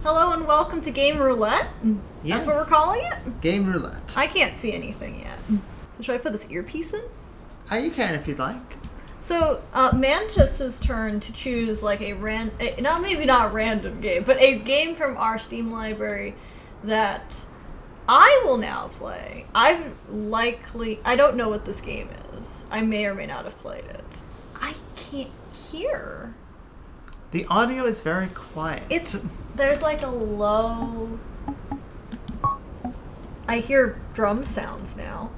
Hello and welcome to Game Roulette. Yes. That's what we're calling it? Game Roulette. I can't see anything yet. So should I put this earpiece in? You can if you'd like. So, Mantis' turn to choose like maybe not a random game, but a game from our Steam library that I will now play. I don't know what this game is. I may or may not have played it. I can't hear. The audio is very quiet. There's like a low... I hear drum sounds now.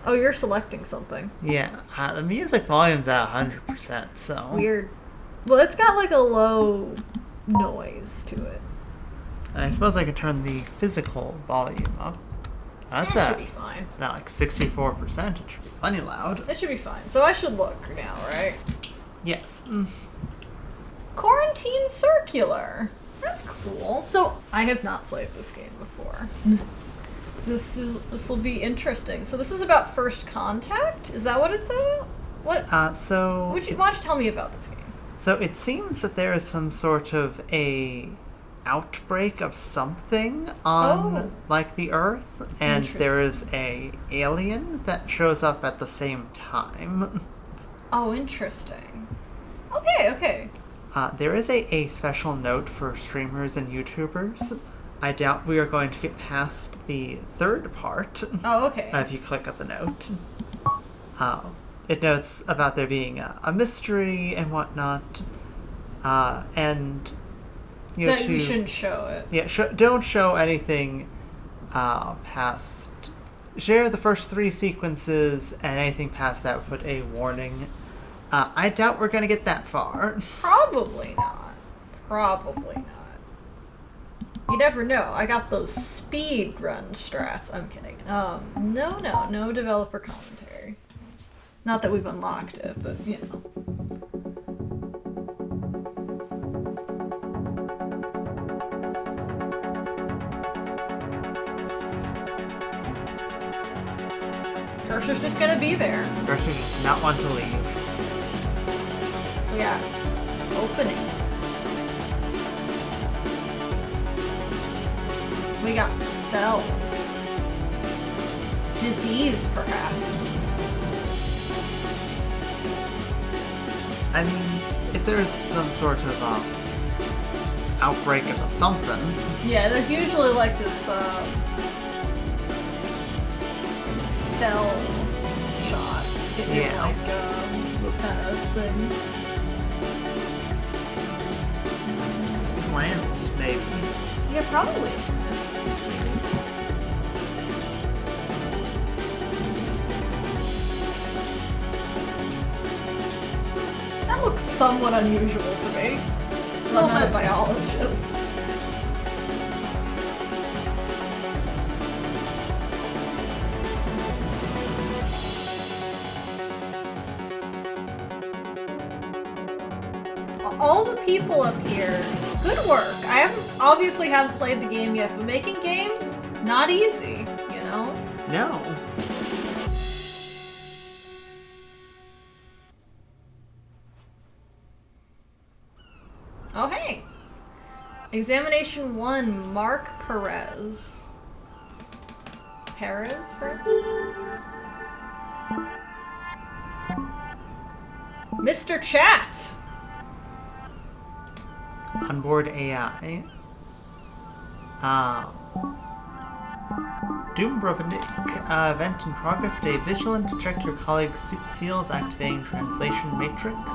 Oh, you're selecting something. Yeah, the music volume's at 100%, so... Weird. Well, it's got like a low noise to it. I suppose I could turn the physical volume up. That should be fine. About like 64%. It should be plenty loud. It should be fine. So I should look now, right? Yes. Quarantine Circular. That's cool. So I have not played this game before. This will be interesting. So this is about first contact? Is that what it's about? What? Why don't you tell me about this game? So it seems that there is some sort of a outbreak of something on like the Earth, and there is a alien that shows up at the same time. Oh, interesting. Okay. There is a special note for streamers and YouTubers. I doubt we are going to get past the third part. Oh, okay. If you click at the note. It notes about there being a mystery and whatnot. And YouTube, that you shouldn't show it. Yeah, don't show anything past... Share the first 3 sequences, and anything past that would put a warning. I doubt we're going to get that far. Probably not. You never know. I got those speed run strats. I'm kidding. No developer commentary. Not that we've unlocked it, but, you know. Cursor's just gonna be there. Cursor does not want to leave. Yeah. Opening. We got cells. Disease, perhaps. I mean, if there's some sort of outbreak of something. Yeah, there's usually like this cell shot. Like those kind of things. Plant, maybe. Yeah, probably. That looks somewhat unusual to me. I'm not a biologist. All the people up here, good work. I obviously haven't played the game yet, but making games, not easy, you know? No. Oh, hey. Examination 1, Mark Perez. Perez? Mr. Chat! Onboard AI. Doombrovnik, event in progress. Stay vigilant to check your colleague's suit seals, activating translation matrix.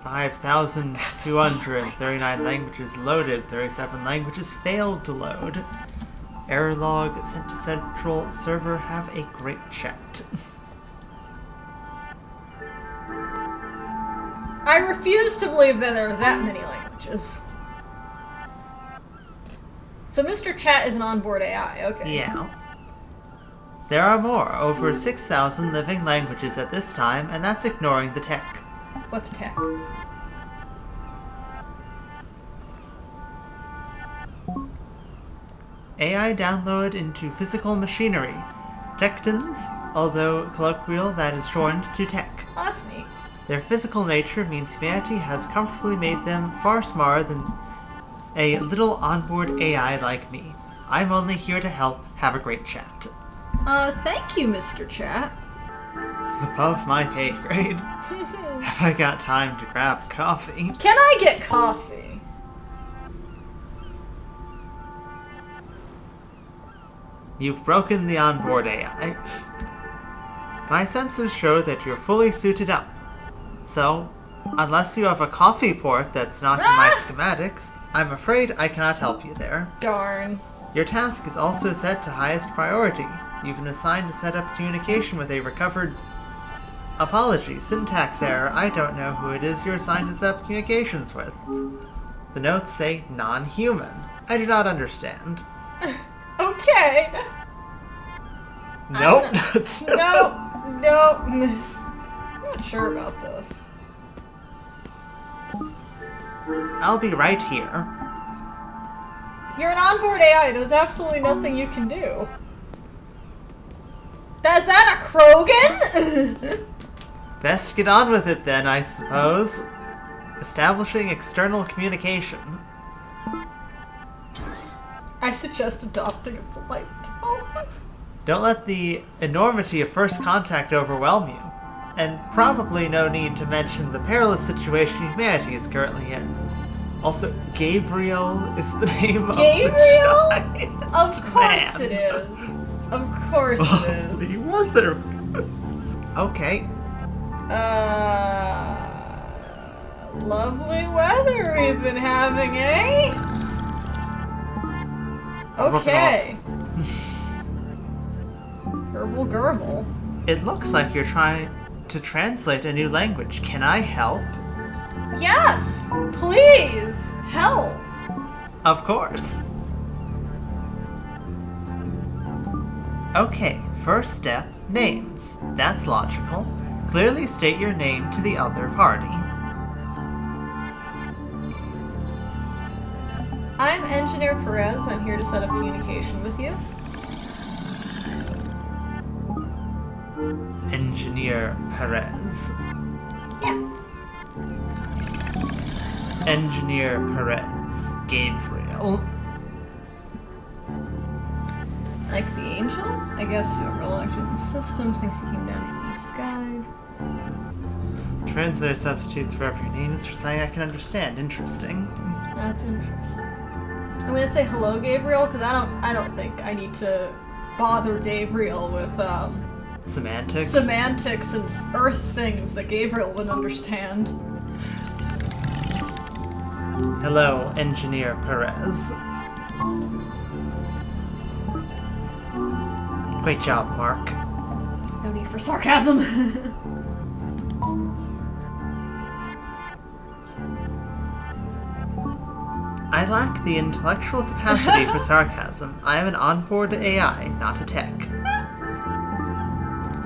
5,239 languages loaded, 37 languages failed to load. Error log sent to central server. Have a great chat. I refuse to believe that there are that many languages. So Mr. Chat is an onboard AI, okay. Yeah. There are more, over 6,000 living languages at this time, and that's ignoring the tech. What's tech? AI download into physical machinery. Tectons, although colloquial, that is shortened to tech. Oh, that's neat. Their physical nature means humanity has comfortably made them far smarter than a little onboard AI like me. I'm only here to help. Have a great chat. Thank you, Mr. Chat. It's above my pay grade. Have I got time to grab coffee? Can I get coffee? You've broken the onboard AI. My sensors show that you're fully suited up. So, unless you have a coffee port that's not in my schematics, I'm afraid I cannot help you there. Darn. Your task is also set to highest priority. You've been assigned to set up communication with a recovered... Apologies, syntax error. I don't know who it is you're assigned to set up communications with. The notes say non-human. I do not understand. Okay. Nope. No. I'm not sure about this. I'll be right here. You're an onboard AI. There's absolutely nothing you can do. Is that a Krogan? Best get on with it then, I suppose. Establishing external communication. I suggest adopting a polite tone. Don't let the enormity of first contact overwhelm you. And probably no need to mention the perilous situation humanity is currently in. Also, Gabriel is the name of the child. Of course it is. Of course it is. You want their... Okay. Lovely weather we've been having, eh? Okay. Gerbil. It looks like you're trying to translate a new language. Can I help? Yes! Please! Help! Of course. Okay, first step, names. That's logical. Clearly state your name to the other party. I'm Engineer Perez. I'm here to set up communication with you. Engineer Perez. Yeah. Engineer Perez. Gabriel. Like the angel? I guess whoever locked you in the system thinks he came down from the sky. Translator substitutes wherever your name is for something I can understand. Interesting. That's interesting. I'm gonna say hello, Gabriel, because I don't think I need to bother Gabriel with Semantics and earth things that Gabriel wouldn't understand. Hello, Engineer Perez. Great job, Mark. No need for sarcasm. I lack the intellectual capacity for sarcasm. I am an onboard AI, not a tech.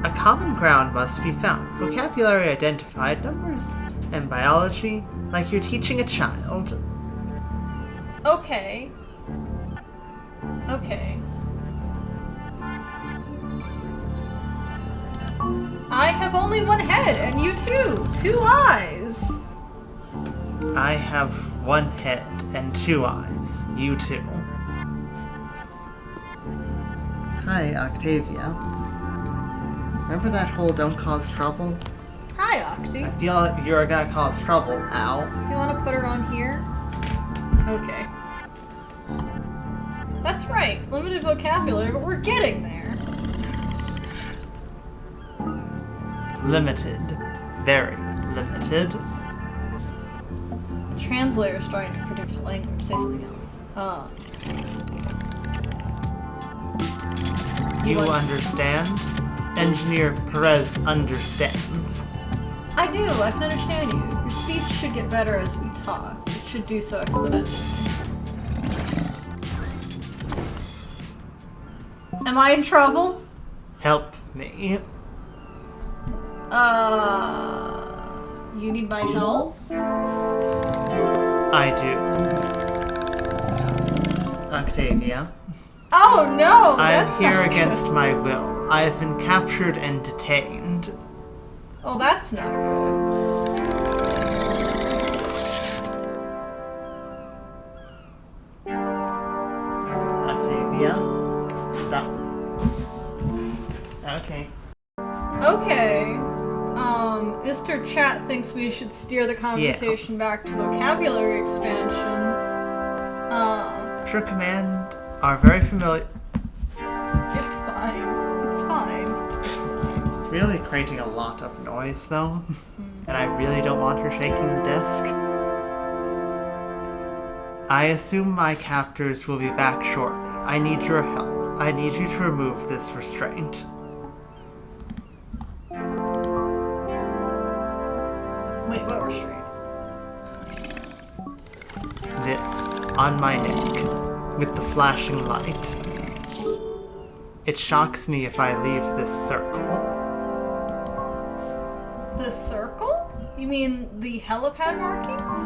A common ground must be found. Vocabulary identified, numbers, and biology, like you're teaching a child. Okay. I have only one head, and you too. 2 eyes. I have one head and 2 eyes. You too. Hi, Octavia. Remember that whole don't cause trouble? Hi, Octi. I feel like you're gonna cause trouble. Ow. Do you want to put her on here? Okay. That's right. Limited vocabulary, but we're getting there. Limited. Very limited. The translator's trying to predict language. Say something else. You understand? Engineer Perez understands. I do. I can understand you. Your speech should get better as we talk. It should do so exponentially. Am I in trouble? Help me. You need my help? I do. Octavia. Oh no! I'm That's here not against good. my will. I have been captured and detained. Oh, that's not good. chat thinks we should steer the conversation back to vocabulary expansion. Sure, Command are very familiar. It's fine. It's fine. It's really creating a lot of noise, though. And I really don't want her shaking the desk. I assume my captors will be back shortly. I need your help. I need you to remove this restraint. Wait, what restraint? This, on my neck, with the flashing light. It shocks me if I leave this circle. The circle? You mean the helipad markings?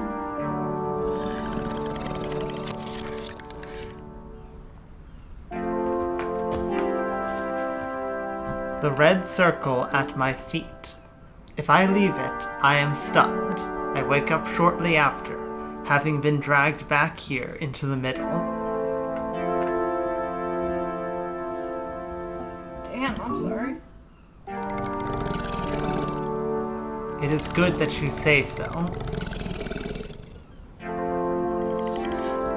The red circle at my feet. If I leave it, I am stunned. I wake up shortly after, having been dragged back here into the middle. Damn, I'm sorry. It is good that you say so.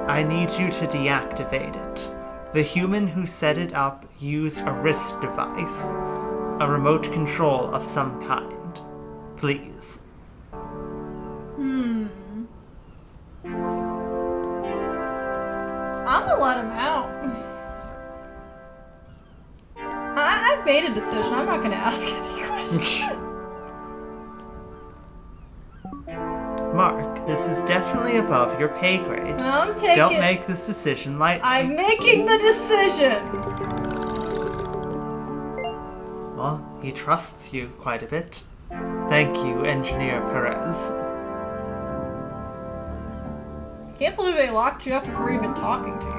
I need you to deactivate it. The human who set it up used a wrist device, a remote control of some kind. Please. I'm gonna let him out. I've made a decision. I'm not gonna ask any questions. Mark, this is definitely above your pay grade. I'm taking... Don't make this decision lightly. I'm making the decision! Well, he trusts you quite a bit. Thank you, Engineer Perez. I can't believe they locked you up before even talking to you.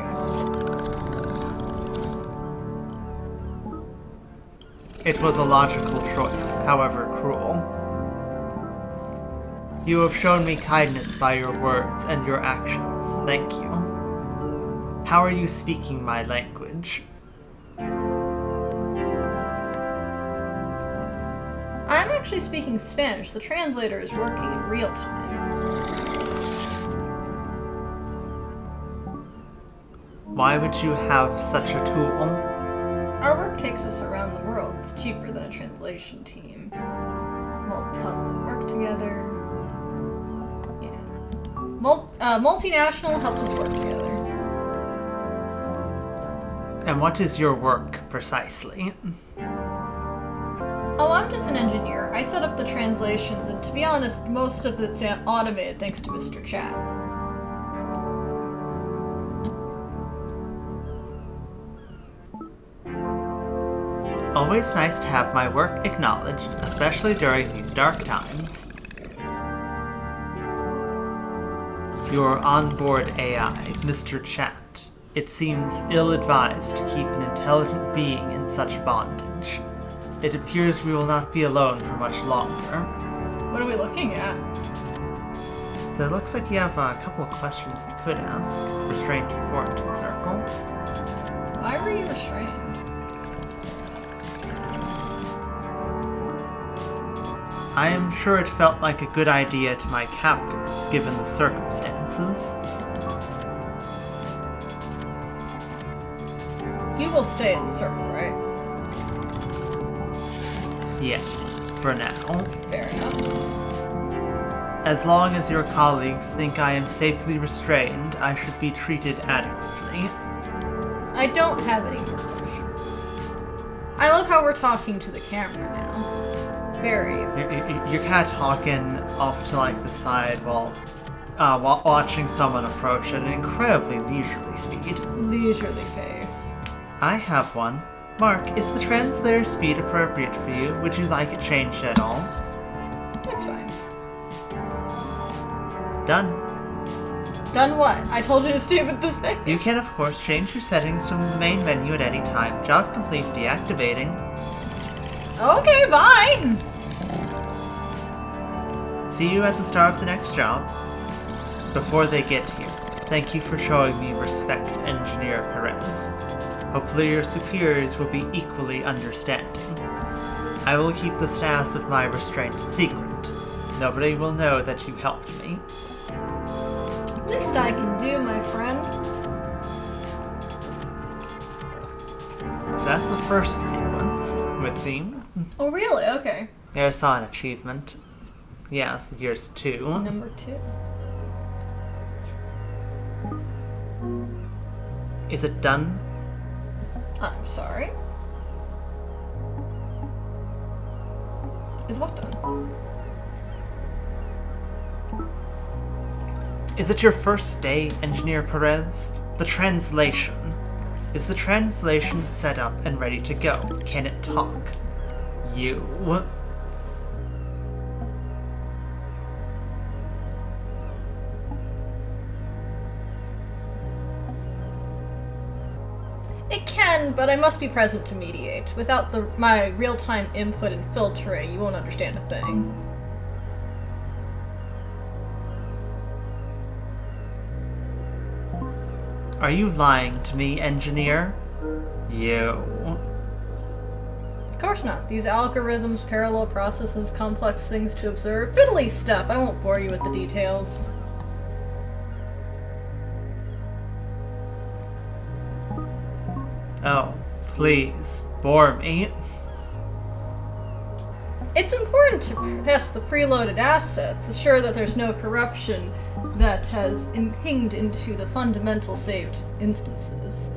It was a logical choice, however cruel. You have shown me kindness by your words and your actions. Thank you. How are you speaking my language? I'm actually speaking Spanish. The translator is working in real time. Why would you have such a tool? Our work takes us around the world. It's cheaper than a translation team. Motts helps us work together. Multinational helped us work together. And what is your work, precisely? Oh, I'm just an engineer. I set up the translations, and to be honest, most of it's automated thanks to Mr. Chat. Always nice to have my work acknowledged, especially during these dark times. Your onboard AI, Mr. Chat. It seems ill-advised to keep an intelligent being in such bondage. It appears we will not be alone for much longer. What are we looking at? So it looks like you have a couple of questions you could ask. Restrained to quarantine circle. Why were you restrained? I am sure it felt like a good idea to my captors, given the circumstances. You will stay in the circle, right? Yes, for now. Fair enough. As long as your colleagues think I am safely restrained, I should be treated adequately. I don't have any more questions. I love how we're talking to the camera now. Very. You're kind of talking off to like the side while watching someone approach at an incredibly leisurely speed. Leisurely pace. I have one. Mark, is the translator speed appropriate for you? Would you like it changed at all? That's fine. Done. Done what? I told you to stay with this thing. You can, of course, change your settings from the main menu at any time. Job complete. Deactivating. Okay, bye! See you at the start of the next job. Before they get here, thank you for showing me respect, Engineer Perez. Hopefully your superiors will be equally understanding. I will keep the status of my restraint secret. Nobody will know that you helped me. Least I can do, my friend. So that's the first sequence, it would seem. Oh, really? Okay. I saw an achievement. Yes, here's 2. Number 2. Is it done? I'm sorry. Is what done? Is it your first day, Engineer Perez? The translation. Is the translation set up and ready to go? Can it talk? You... It can, but I must be present to mediate. Without my real-time input and filtering, you won't understand a thing. Are you lying to me, Engineer? You... Of course not. These algorithms, parallel processes, complex things to observe. Fiddly stuff. I won't bore you with the details. Oh, please, bore me. It's important to test the preloaded assets, assure that there's no corruption that has impinged into the fundamental saved instances.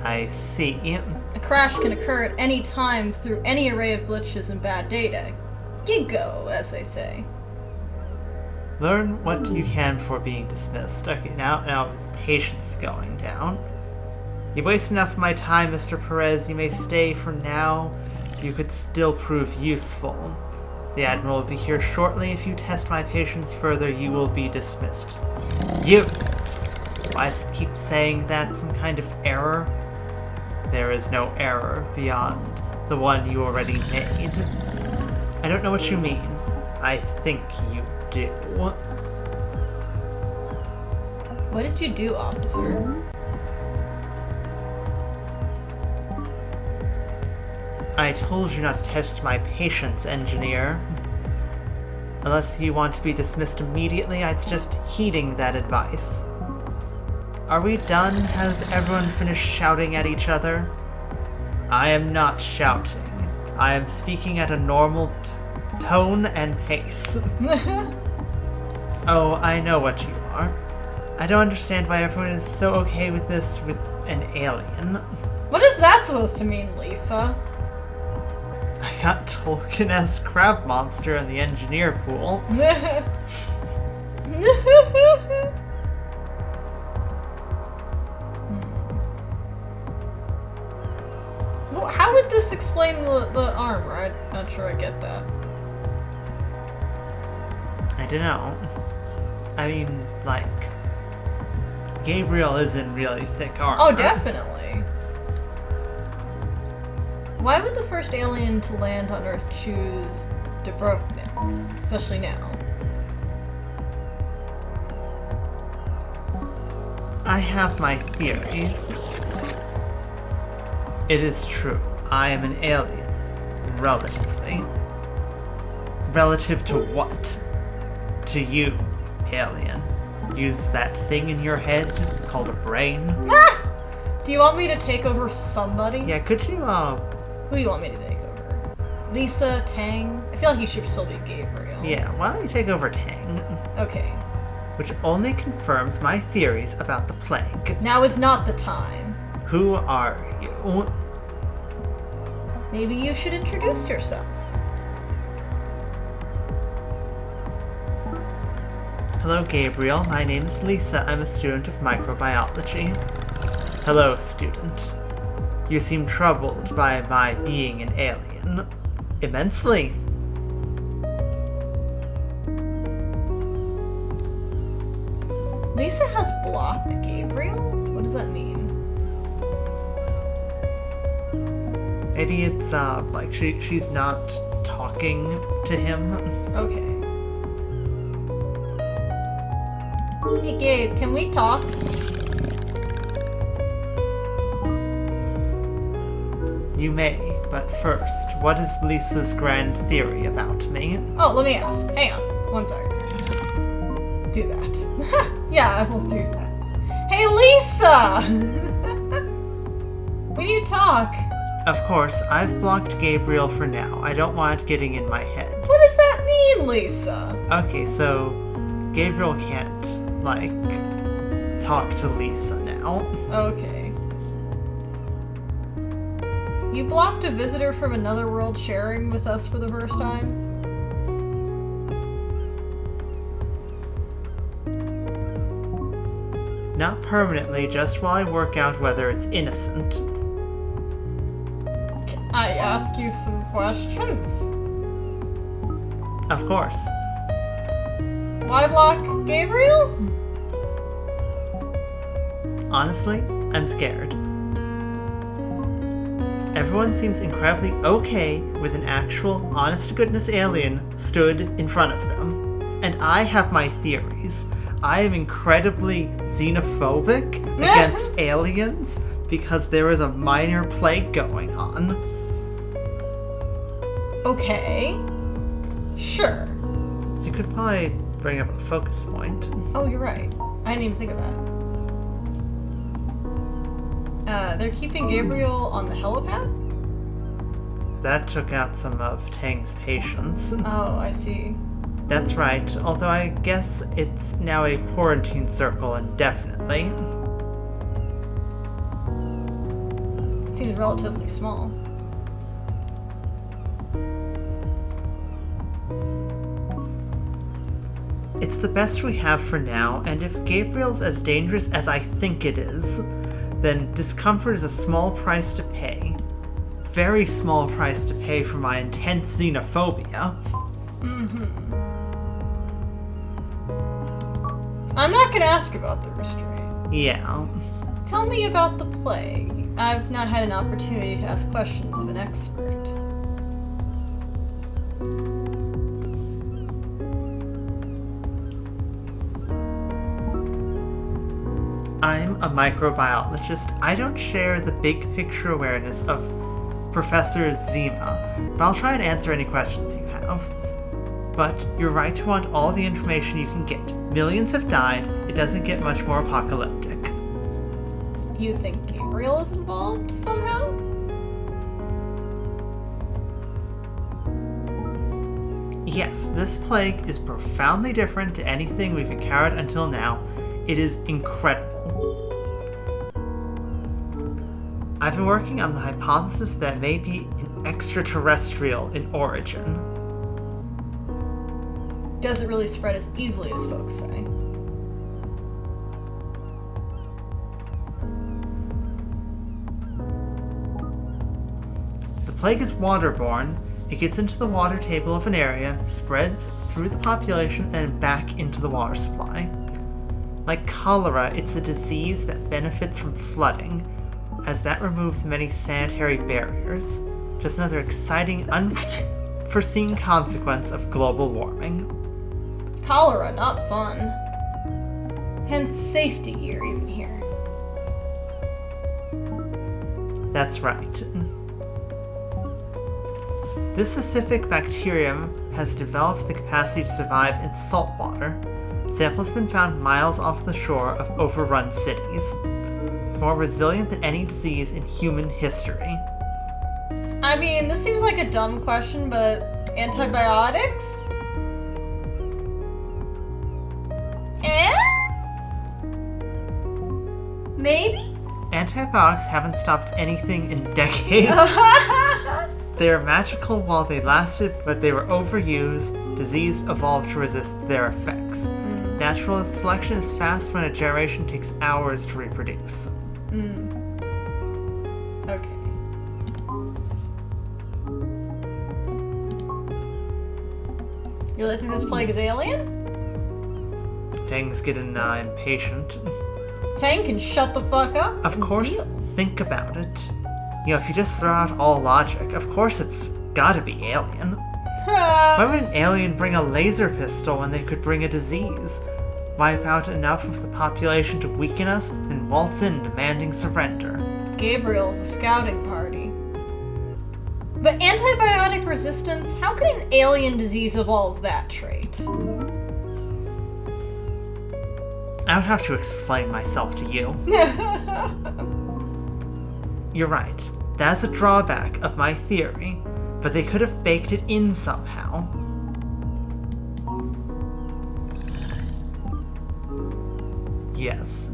I see. A crash can occur at any time through any array of glitches and bad data. Gigo, as they say. Learn what you can before being dismissed. Okay, now his patience is going down. You've wasted enough of my time, Mr. Perez. You may stay for now. You could still prove useful. The Admiral will be here shortly. If you test my patience further, you will be dismissed. You! Why does it keep saying that? Some kind of error? There is no error beyond the one you already made. I don't know what you mean. I think you do. What did you do, officer? I told you not to test my patience, Engineer. Unless you want to be dismissed immediately, I'd suggest heeding that advice. Are we done? Has everyone finished shouting at each other? I am not shouting. I am speaking at a normal tone and pace. Oh, I know what you are. I don't understand why everyone is so okay with this with an alien. What is that supposed to mean, Lisa? I got Tolkien as crab monster in the engineer pool. Well, how would this explain the armor? I'm not sure I get that. I don't know. I mean, like, Gabriel is in really thick armor. Oh, definitely. Why would the first alien to land on Earth choose Dubrovnik, especially now? I have my theories. It is true, I am an alien. Relatively. Relative to what? To you, alien. Use that thing in your head called a brain. Ah! Do you want me to take over somebody? Yeah, could you, Who do you want me to take over? Lisa, Tang? I feel like you should still be Gabriel. Yeah, why don't you take over Tang? Okay. Which only confirms my theories about the plague. Now is not the time. Who are you? Maybe you should introduce yourself. Hello, Gabriel. My name is Lisa. I'm a student of microbiology. Hello, student. You seem troubled by my being an alien. Immensely. Lisa has blocked Gabriel? What does that mean? Maybe it's, like, she's not talking to him. Okay. Hey Gabe, can we talk? You may, but first, what is Lisa's grand theory about me? Oh, let me ask. Hang on. 1 second. Do that. Yeah, I will do that. Hey, Lisa! We need to talk. Of course, I've blocked Gabriel for now. I don't want it getting in my head. What does that mean, Lisa? Okay, so Gabriel can't, talk to Lisa now. Okay. You blocked a visitor from another world sharing with us for the first time? Not permanently, just while I work out whether it's innocent. Can I ask you some questions? Of course. Why block Gabriel? Honestly, I'm scared. Everyone seems incredibly okay with an actual, honest-to-goodness alien stood in front of them. And I have my theories. I am incredibly xenophobic against aliens because there is a minor plague going on. Okay. Sure. So you could probably bring up a focus point. Oh, you're right. I didn't even think of that. They're keeping Gabriel on the helipad? That took out some of Tang's patience. Oh, I see. That's right, although I guess it's now a quarantine circle indefinitely. It seems relatively small. It's the best we have for now, and if Gabriel's as dangerous as I think it is, then discomfort is a small price to pay. Very small price to pay for my intense xenophobia. I'm not gonna ask about the restraint. Yeah. Tell me about the plague. I've not had an opportunity to ask questions of an expert. I'm a microbiologist. I don't share the big picture awareness of Professor Zima, but I'll try and answer any questions you have. But you're right to want all the information you can get. Millions have died. It doesn't get much more apocalyptic. You think Gabriel is involved somehow? Yes, this plague is profoundly different to anything we've encountered until now. It is incredible. I've been working on the hypothesis that it may be an extraterrestrial in origin. Doesn't really spread as easily as folks say. The plague is waterborne. It gets into the water table of an area, spreads through the population, and back into the water supply. Like cholera, it's a disease that benefits from flooding, as that removes many sanitary barriers. Just another exciting, unforeseen consequence of global warming. Cholera, not fun. Hence safety gear even here. That's right. This specific bacterium has developed the capacity to survive in salt water. Samples have been found miles off the shore of overrun cities. It's more resilient than any disease in human history. I mean, this seems like a dumb question, but antibiotics? Maybe? Antibiotics haven't stopped anything in decades. They are magical while they lasted, but they were overused. Disease evolved to resist their effects. Natural selection is fast when a generation takes hours to reproduce. Okay. You really think this plague is alien? Tang's getting impatient. Tang can shut the fuck up. Of course, think about it. You know, if you just throw out all logic, of course it's gotta be alien. Why would an alien bring a laser pistol when they could bring a disease? Wipe out enough of the population to weaken us, then waltz in demanding surrender. Gabriel's a scouting party. But antibiotic resistance? How could an alien disease evolve that trait? I don't have to explain myself to you. You're right. That's a drawback of my theory, but they could have baked it in somehow. Yes.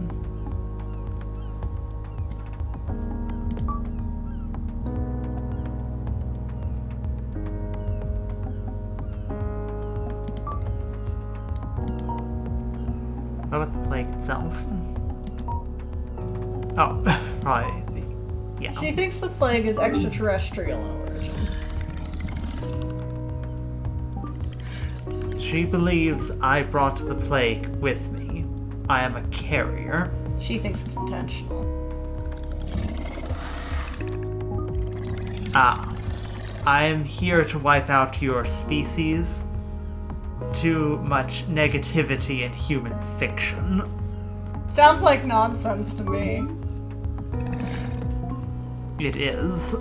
What about the plague itself? Oh, probably. Yeah. She thinks the plague is extraterrestrial in origin. She believes I brought the plague with me. I am a carrier. She thinks it's intentional. I am here to wipe out your species. Too much negativity in human fiction. Sounds like nonsense to me. It is.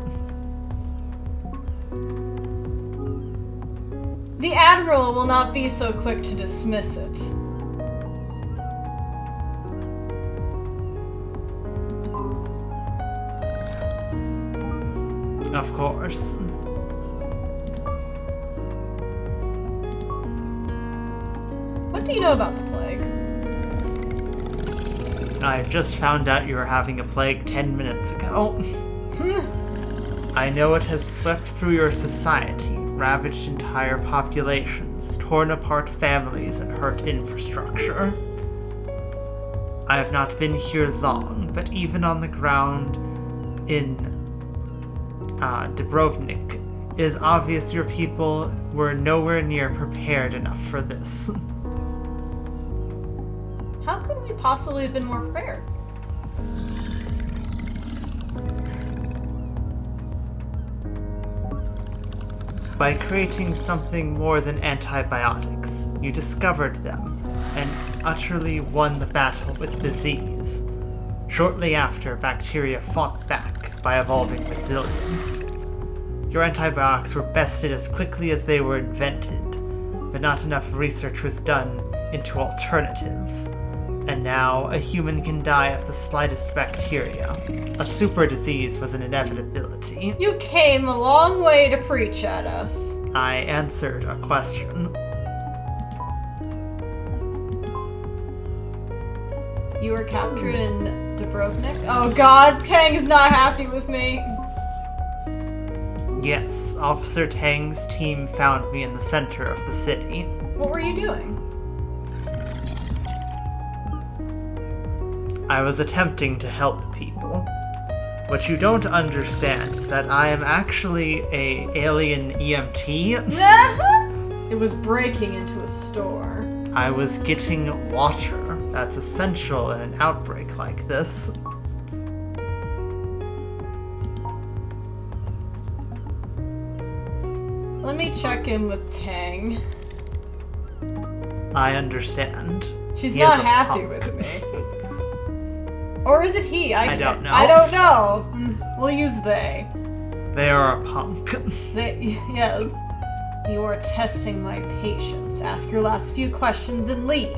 The Admiral will not be so quick to dismiss it. Of course. What do you know about the plague? I've just found out you were having a plague 10 minutes ago. I know it has swept through your society, ravaged entire populations, torn apart families, and hurt infrastructure. I have not been here long, but even on the ground in Dubrovnik, it is obvious your people were nowhere near prepared enough for this. How could we possibly have been more prepared? By creating something more than antibiotics, you discovered them and utterly won the battle with disease. Shortly after, bacteria fought back by evolving resilience. Your antibiotics were bested as quickly as they were invented, but not enough research was done into alternatives. And now, a human can die of the slightest bacteria. A super disease was an inevitability. You came a long way to preach at us. I answered a question. You were captured in Dubrovnik? Oh god, Tang is not happy with me. Yes, Officer Tang's team found me in the center of the city. What were you doing? I was attempting to help people. What you don't understand is that I am actually a alien EMT. It was breaking into a store. I was getting water. That's essential in an outbreak like this. Let me check in with Tang. I understand. She's He not is a happy punk. with me. Or is it he? I don't know. I don't know. We'll use they. They are a punk. Yes. You are testing my patience. Ask your last few questions and leave.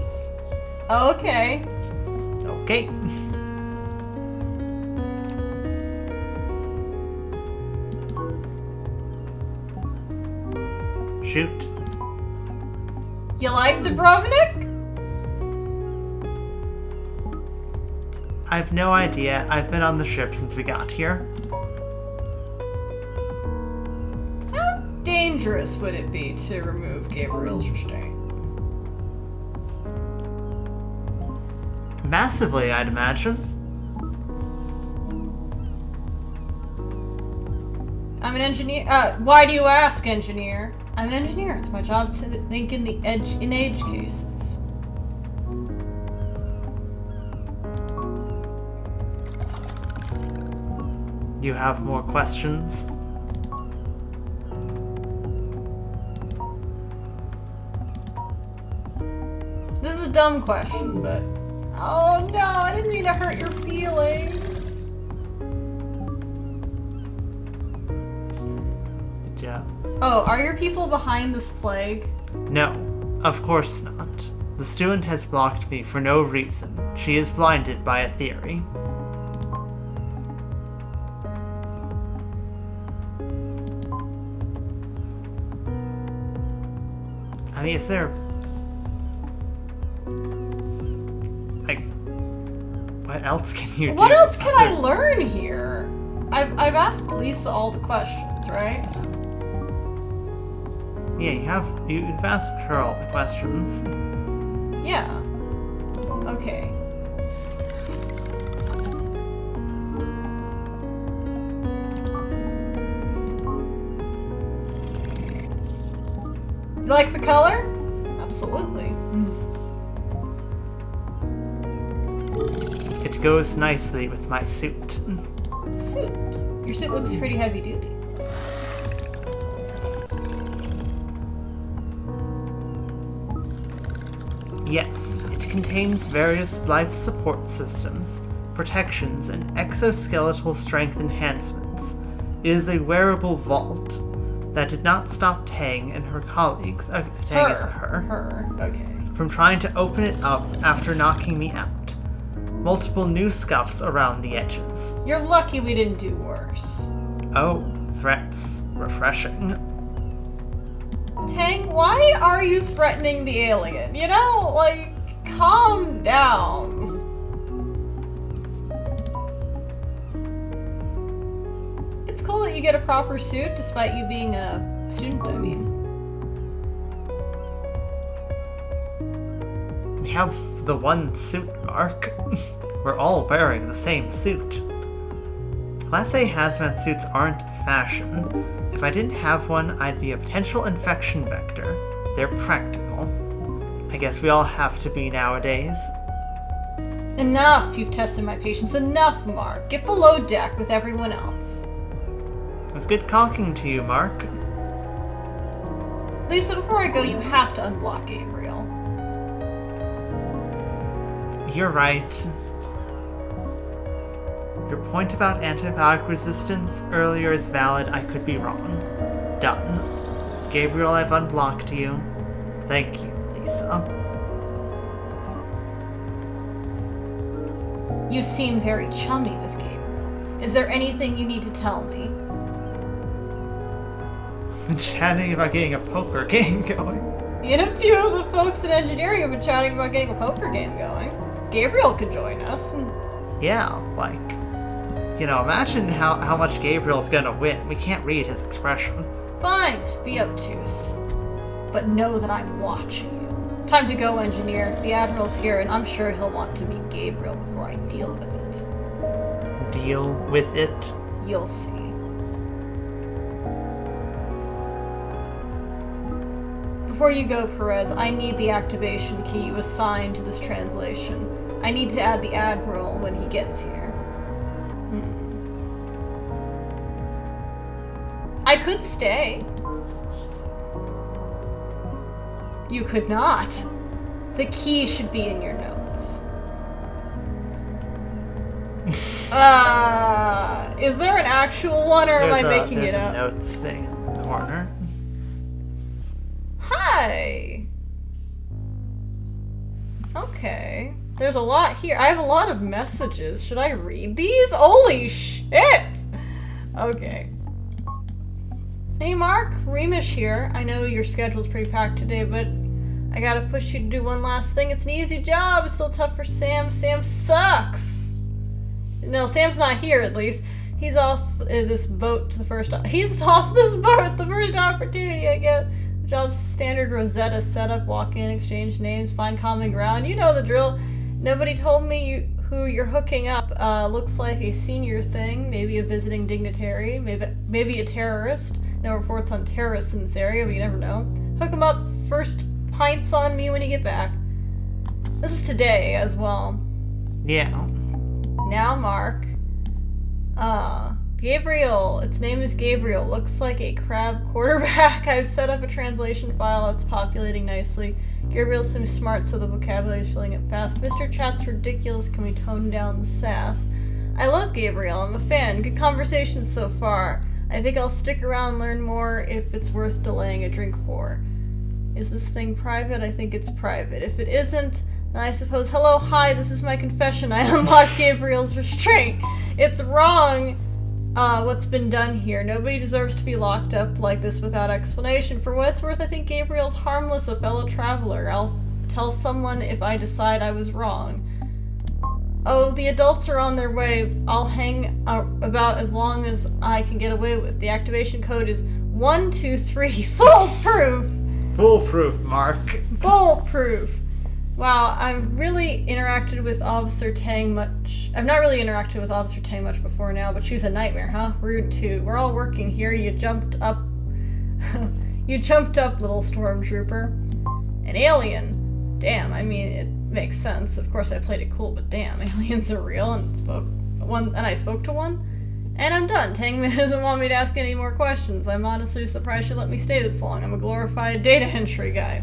Okay. Okay. Shoot. You like Dubrovnik? I've no idea. I've been on the ship since we got here. How dangerous would it be to remove Gabriel's restraint? Massively, I'd imagine. I'm an engineer. Why do you ask, engineer? I'm an engineer. It's my job to think in edge cases. You have more questions? This is a dumb question, but... Oh no, I didn't mean to hurt your feelings. Good job. Oh, are your people behind this plague? No, of course not. The student has blocked me for no reason. She is blinded by a theory. I mean, is there... like... what else can you do? What else can I learn here? I've asked Lisa all the questions, right? Yeah, you've asked her all the questions. Yeah. Okay. You like the color? Absolutely. It goes nicely with my suit. Suit? Your suit looks pretty heavy duty. Yes, it contains various life support systems, protections, and exoskeletal strength enhancements. It is a wearable vault that did not stop Tang and her colleagues, okay, so Tang is a her, okay, from trying to open it up after knocking me out. Multiple new scuffs around the edges. You're lucky we didn't do worse. Oh, threats. Refreshing. Tang, why are you threatening the alien? You know, like, calm down. It's cool that you get a proper suit despite you being a student, I mean. We have the one suit, Mark. We're all wearing the same suit. Class A hazmat suits aren't fashion. If I didn't have one, I'd be a potential infection vector. They're practical. I guess we all have to be nowadays. Enough! You've tested my patience. Enough, Mark. Get below deck with everyone else. It was good talking to you, Mark. Lisa, before I go, you have to unblock Gabriel. You're right. Your point about antibiotic resistance earlier is valid. I could be wrong. Done. Gabriel, I've unblocked you. Thank you, Lisa. You seem very chummy with Gabriel. Is there anything you need to tell me? Chatting about getting a poker game going. And a few of the folks in engineering have been chatting about getting a poker game going. Gabriel can join us. Yeah, like... you know, imagine how much Gabriel's gonna win. We can't read his expression. Fine, be obtuse. But know that I'm watching you. Time to go, engineer. The Admiral's here, and I'm sure he'll want to meet Gabriel before I deal with it. Deal with it? You'll see. Before you go, Perez, I need the activation key you assigned to this translation. I need to add the Admiral when he gets here. I could stay. You could not. The key should be in your notes. Is there an actual one, or am I making it up? There's a notes thing in the corner. Hi. Okay. There's a lot here. I have a lot of messages. Should I read these? Holy shit! Okay. Hey Mark, Reemish here. I know your schedule's pretty packed today, but I gotta push you to do one last thing. It's an easy job. It's still tough for Sam. Sam sucks. No, Sam's not here at least. He's off this boat to the first... He's off this boat the first opportunity I get. The job's standard Rosetta setup. Walk in, exchange names, find common ground. You know the drill. Nobody told me who you're hooking up. Looks like a senior thing. Maybe a visiting dignitary. Maybe a terrorist. No reports on terrorists in this area, but you never know. Hook him up. First pints on me when you get back. This was today as well. Yeah. Now, Mark. Gabriel. Its name is Gabriel. Looks like a crab quarterback. I've set up a translation file. It's populating nicely. Gabriel seems smart, so the vocabulary is filling up fast. Mr. Chat's ridiculous. Can we tone down the sass? I love Gabriel. I'm a fan. Good conversation so far. I think I'll stick around and learn more if it's worth delaying a drink for. Is this thing private? I think it's private. If it isn't, then I suppose, hello, hi, this is my confession. I unlocked Gabriel's restraint. It's wrong, what's been done here. Nobody deserves to be locked up like this without explanation. For what it's worth, I think Gabriel's harmless, a fellow traveler. I'll tell someone if I decide I was wrong. Oh, the adults are on their way. I'll hang about as long as I can get away with. The activation code is 123. Foolproof! Foolproof, Mark. Foolproof. Wow, I've really interacted with Officer Tang much. I've not really interacted with Officer Tang much before now, but she's a nightmare, huh? Rude too. We're all working here. You jumped up. You jumped up, little stormtrooper. An alien. Damn, I mean, it makes sense. Of course I played it cool, but damn, aliens are real and I spoke to one. And I'm done. Tang doesn't want me to ask any more questions. I'm honestly surprised she let me stay this long. I'm a glorified data entry guy.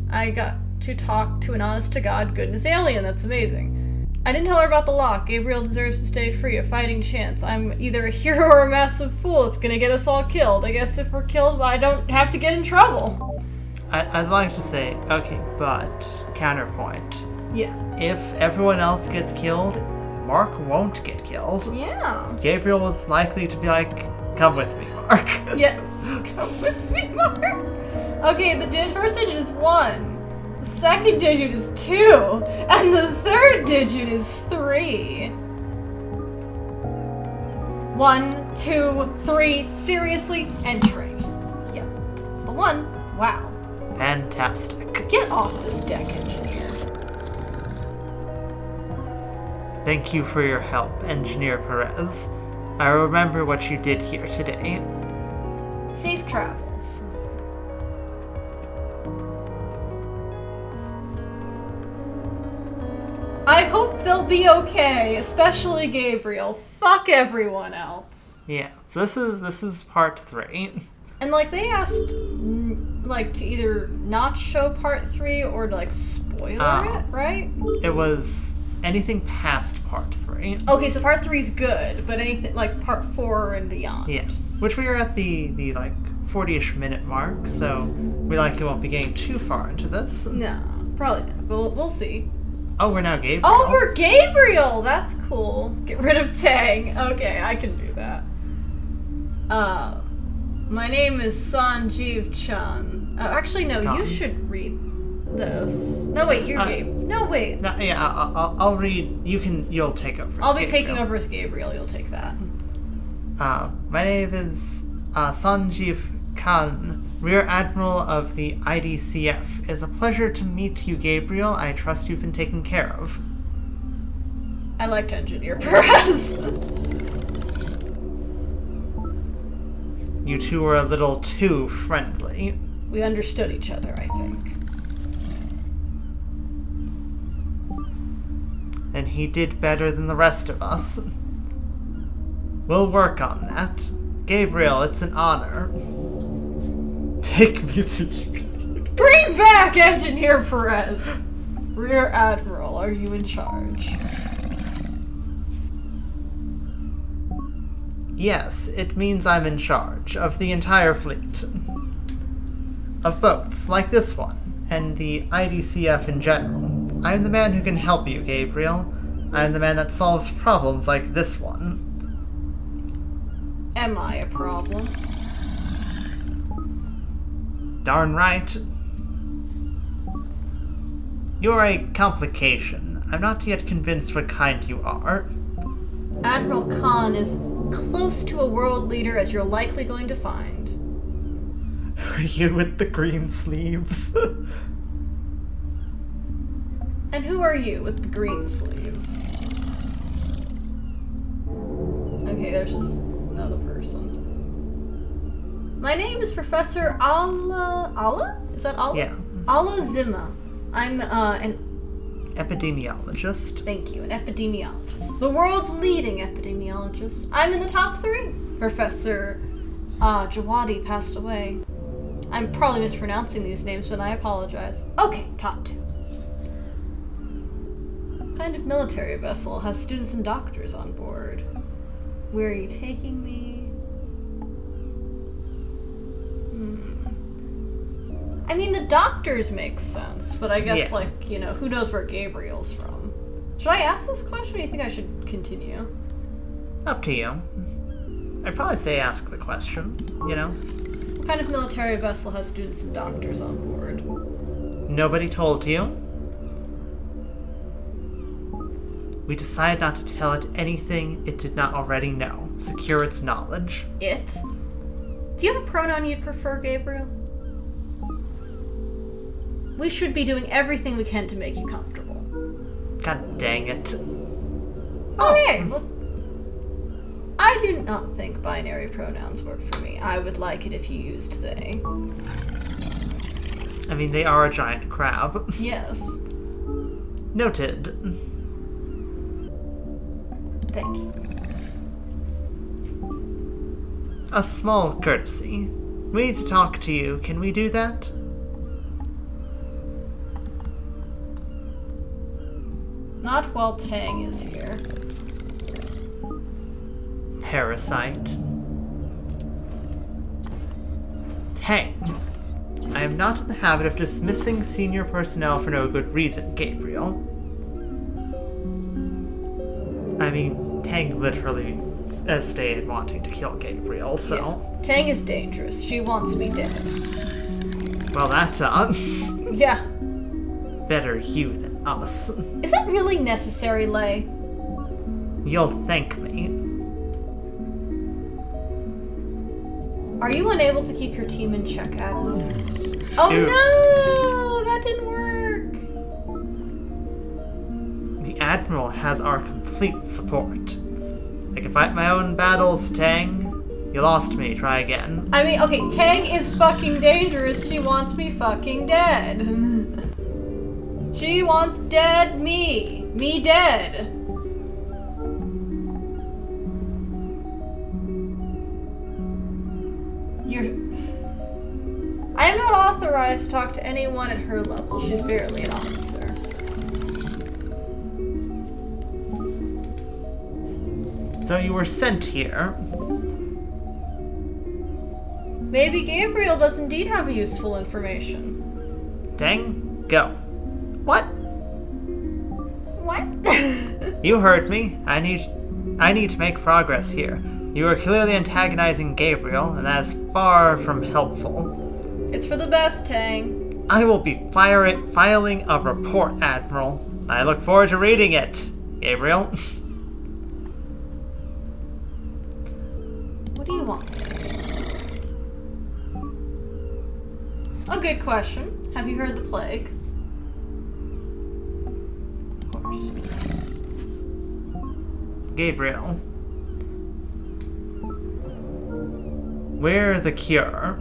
I got to talk to an honest-to-God goodness alien. That's amazing. I didn't tell her about the lock. Gabriel deserves to stay free, a fighting chance. I'm either a hero or a massive fool. It's gonna get us all killed. I guess if we're killed, I don't have to get in trouble. I'd like to say, okay, but counterpoint. Yeah. If everyone else gets killed, Mark won't get killed. Yeah. Gabriel is likely to be like, come with me, Mark. Yes. Come with me, Mark. Okay, the first digit is 1. The second digit is 2. And the third digit is 3. 1, 2, 3. Seriously? Entering. Yep. That's the one. Wow. Fantastic. Get off this deck, engineer. Thank you for your help, Engineer Perez. I remember what you did here today. Safe travels. I hope they'll be okay, especially Gabriel. Fuck everyone else. Yeah, so this is part 3. And like they asked like to either not show part 3 or to like spoiler it, right? It was anything past part 3. Okay, so part 3's good, but anything like part 4 and beyond. Yeah, which we are at the like 40-ish minute mark, so we likely won't be getting too far into this. No, probably not, but we'll see. Oh, we're now Gabriel. Oh, we're Gabriel! That's cool. Get rid of Tang. Okay, I can do that. My name is Sanjeev Chan. Actually, no, you should read this. No, wait, you're Gabriel. No, wait. Yeah, I'll read. You'll take over. I'll be taking over as Gabriel. You'll take that. My name is Sanjeev Khan, Rear Admiral of the IDCF. It's a pleasure to meet you, Gabriel. I trust you've been taken care of. I liked Engineer Perez. You two were a little too friendly. We understood each other, I think. And he did better than the rest of us. We'll work on that. Gabriel, it's an honor. Take me to you. Bring back Engineer Perez! Rear Admiral, are you in charge? Yes, it means I'm in charge of the entire fleet. Of boats, like this one, and the IDCF in general. I'm the man who can help you, Gabriel. I'm the man that solves problems like this one. Am I a problem? Darn right. You're a complication. I'm not yet convinced what kind you are. Admiral Khan is close to a world leader as you're likely going to find. Are you with the green sleeves? And who are you with the green sleeves? Okay, there's just another person. My name is Professor Allah? Is that Allah? Yeah. Allah Zimma. I'm an epidemiologist. Thank you, an epidemiologist. The world's leading epidemiologist. I'm in the top 3. Professor Jawadi passed away. I'm probably mispronouncing these names, and I apologize. Okay, top 2. What kind of military vessel has students and doctors on board? Where are you taking me? I mean, the doctors make sense, but I guess, Yeah. like, you know, who knows where Gabriel's from? Should I ask this question, or do you think I should continue? Up to you. I'd probably say ask the question, you know? What kind of military vessel has students and doctors on board? Nobody told you. We decided not to tell it anything it did not already know. Secure its knowledge. It? Do you have a pronoun you'd prefer, Gabriel? We should be doing everything we can to make you comfortable. God dang it. Okay, well, I do not think binary pronouns work for me. I would like it if you used they. I mean, they are a giant crab. Yes. Noted. Thank you. A small courtesy. We need to talk to you. Can we do that? Not while Tang is here. Parasite. Tang. I am not in the habit of dismissing senior personnel for no good reason, Gabriel. I mean, Tang literally stayed wanting to kill Gabriel, so... Yeah. Tang is dangerous. She wants me dead. Well, that's Yeah. better you than us. Is that really necessary, Lei? You'll thank me. Are you unable to keep your team in check, Admiral? Oh Dude. no! That didn't work! The Admiral has our complete support. I can fight my own battles, Tang. You lost me. Try again. I mean, okay, Tang is fucking dangerous. She wants me fucking dead. She wants dead me. Me dead. I am not authorized to talk to anyone at her level. She's barely an officer. So you were sent here. Maybe Gabriel does indeed have useful information. Tang, go. What? What? You heard me. I need to make progress here. You are clearly antagonizing Gabriel, and that is far from helpful. It's for the best, Tang. I will be filing a report, Admiral. I look forward to reading it, Gabriel. What do you want? A good question. Have you heard the plague? Of course. Gabriel. We're the cure.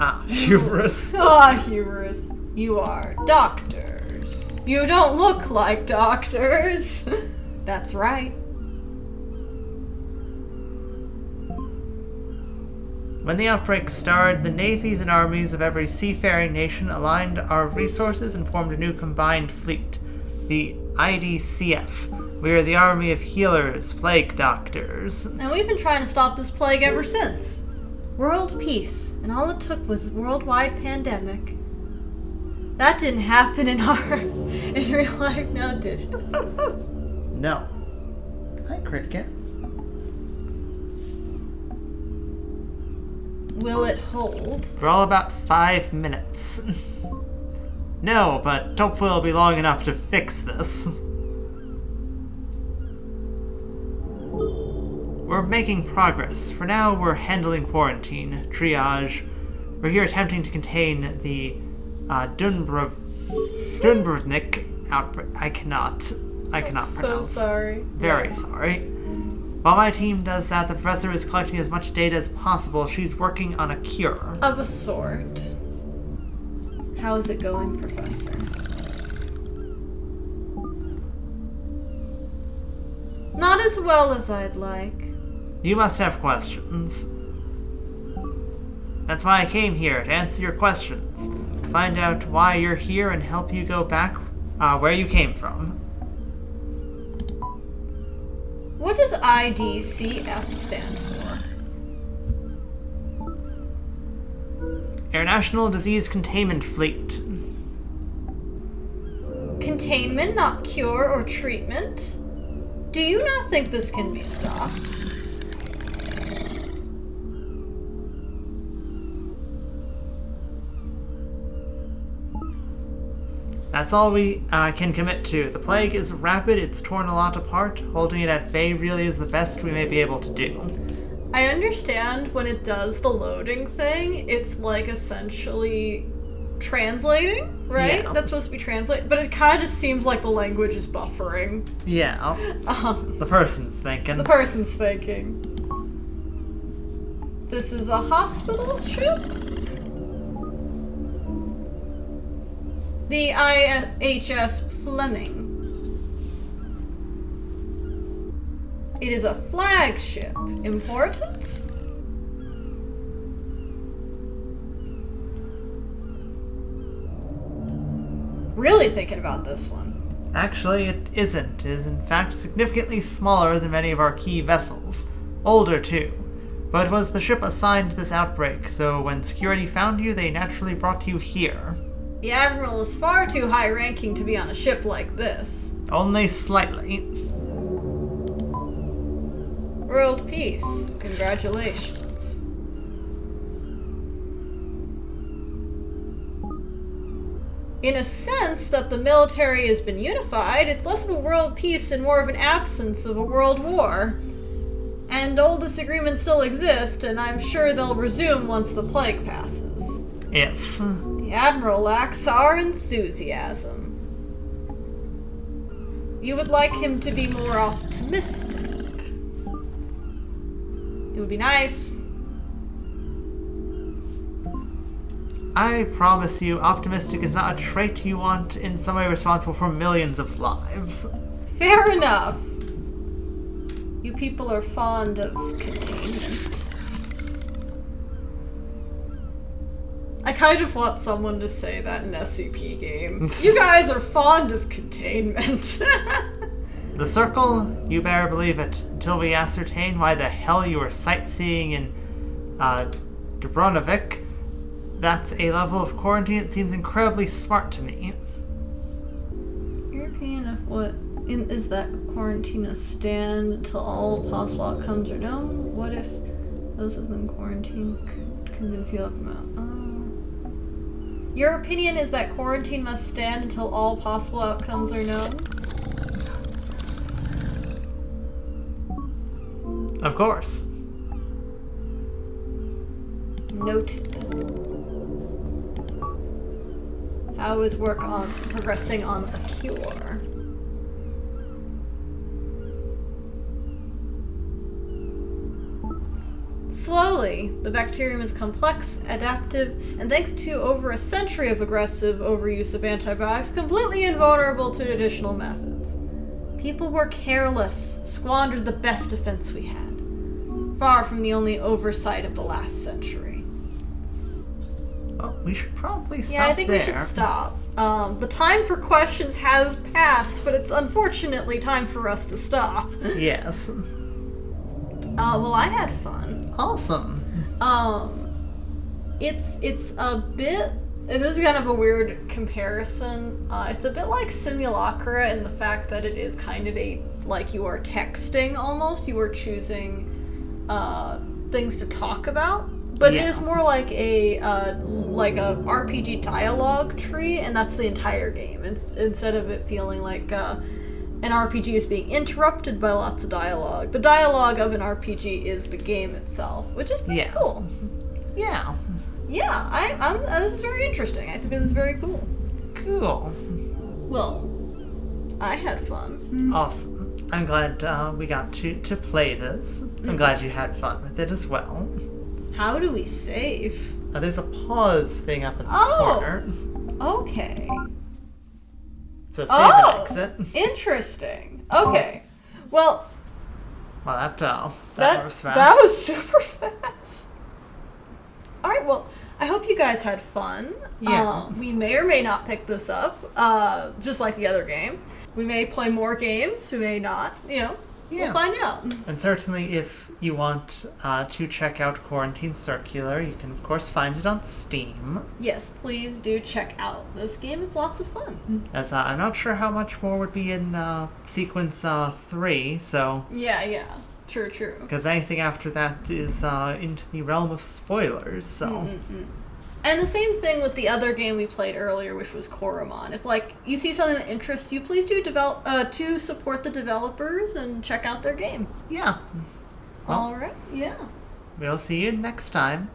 Ah, hubris. Ah, hubris. You are doctors. You don't look like doctors. That's right. When the outbreak started, the navies and armies of every seafaring nation aligned our resources and formed a new combined fleet, the IDCF. We are the army of healers, plague doctors. And we've been trying to stop this plague ever since. World peace, and all it took was a worldwide pandemic. That didn't happen in real life, now did it? No. Hi, Cricket. Will it hold? For all about 5 minutes. No, but hopefully it'll be long enough to fix this. We're making progress. For now, we're handling quarantine, triage. We're here attempting to contain the Dunbrudnik outbreak. I cannot pronounce. So sorry. Very sorry. While my team does that, the professor is collecting as much data as possible. She's working on a cure. Of a sort. How is it going, Professor? Not as well as I'd like. You must have questions. That's why I came here, to answer your questions. Find out why you're here and help you go back where you came from. What does IDCF stand for? International Disease Containment Fleet. Containment, not cure or treatment. Do you not think this can be stopped? That's all we can commit to. The plague is rapid, it's torn a lot apart. Holding it at bay really is the best we may be able to do. I understand when it does the loading thing, it's like essentially translating, right? Yeah. That's supposed to be translate, but it kind of just seems like the language is buffering. Yeah. The person's thinking. The person's thinking. This is a hospital ship? The IHS Fleming. It is a flagship. Important? Really thinking about this one. Actually, it isn't. It is in fact significantly smaller than many of our key vessels. Older, too. But it was the ship assigned to this outbreak, so when security found you, they naturally brought you here. The Admiral is far too high-ranking to be on a ship like this. Only slightly. World peace. Congratulations. In a sense that the military has been unified, it's less of a world peace and more of an absence of a world war. And old disagreements still exist, and I'm sure they'll resume once the plague passes. If. The Admiral lacks our enthusiasm. You would like him to be more optimistic. It would be nice. I promise you, optimistic is not a trait you want in some way responsible for millions of lives. Fair enough. You people are fond of containment. I kind of want someone to say that in SCP game. You guys are fond of containment. The Circle, you better believe it, until we ascertain why the hell you were sightseeing in Dubrovnik. That's a level of quarantine that seems incredibly smart to me. Your opinion of what is that quarantine a stand until all possible outcomes are known? What if those within quarantine could convince you to let them out? Your opinion is that quarantine must stand until all possible outcomes are known? Of course. Noted. How is work on progressing on a cure? Slowly, the bacterium is complex, adaptive, and thanks to over a century of aggressive overuse of antibiotics, completely invulnerable to additional methods. People were careless, squandered the best defense we had. Far from the only oversight of the last century. Well, we should probably stop there. Yeah, I think we should stop. The time for questions has passed, but it's unfortunately time for us to stop. Yes. Well, I had fun. Awesome. It's a bit, and this is kind of a weird comparison. It's a bit like Simulacra in the fact that it is kind of like you are texting almost. You are choosing things to talk about. But yeah. It is more like a RPG dialogue tree, and that's the entire game. Instead of it feeling like an RPG is being interrupted by lots of dialogue. The dialogue of an RPG is the game itself, which is pretty cool. Yeah. Yeah, this is very interesting. I think this is very cool. Cool. Well, I had fun. Awesome. I'm glad we got to play this. I'm glad you had fun with it as well. How do we save? There's a pause thing up in the corner. Okay. So save and exit. Interesting. Okay. Well, that was fast. That was super fast. All right. Well, I hope you guys had fun. Yeah. We may or may not pick this up, just like the other game. We may play more games. We may not. we'll find out. And certainly if you want to check out Quarantine Circular, you can of course find it on Steam. Yes, please do check out this game. It's lots of fun. As I'm not sure how much more would be in Sequence 3, so... Yeah. True. Because anything after that is into the realm of spoilers, so... And the same thing with the other game we played earlier, which was Koromon. If you see something that interests you, please do to support the developers and check out their game. Yeah. Well, all right. Yeah. We'll see you next time.